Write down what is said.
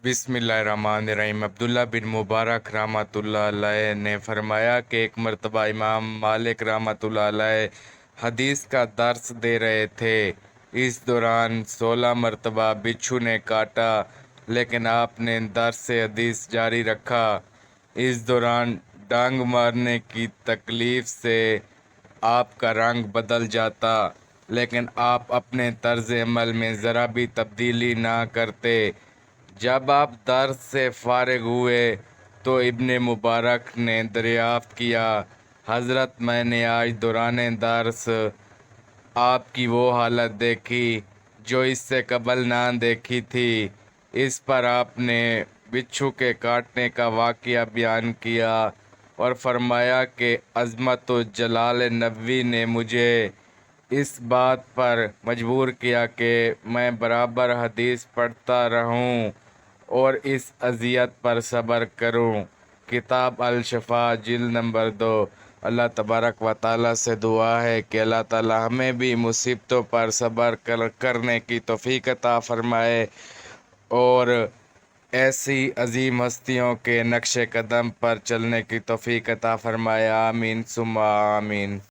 بسم اللہ الرحمن الرحیم۔ عبداللہ بن مبارک رحمۃ اللہ علیہ نے فرمایا کہ ایک مرتبہ امام مالک رحمۃ اللہ علیہ حدیث کا درس دے رہے تھے۔ اس دوران 16 مرتبہ بچھو نے کاٹا، لیکن آپ نے درس حدیث جاری رکھا۔ اس دوران ڈانگ مارنے کی تکلیف سے آپ کا رنگ بدل جاتا، لیکن آپ اپنے طرز عمل میں ذرا بھی تبدیلی نہ کرتے۔ جب آپ درس سے فارغ ہوئے تو ابن مبارک نے دریافت کیا، حضرت میں نے آج دوران درس آپ کی وہ حالت دیکھی جو اس سے قبل نہ دیکھی تھی۔ اس پر آپ نے بچھو کے کاٹنے کا واقعہ بیان کیا اور فرمایا کہ عظمت و جلال نبوی نے مجھے اس بات پر مجبور کیا کہ میں برابر حدیث پڑھتا رہوں اور اس اذیت پر صبر کروں۔ کتاب الشفا جلد نمبر 2۔ اللہ تبارک و تعالیٰ سے دعا ہے کہ اللہ تعالیٰ ہمیں بھی مصیبتوں پر صبر کرنے کی توفیق عطا فرمائے اور ایسی عظیم ہستیوں کے نقش قدم پر چلنے کی توفیق عطا فرمائے۔ آمین ثم آمین۔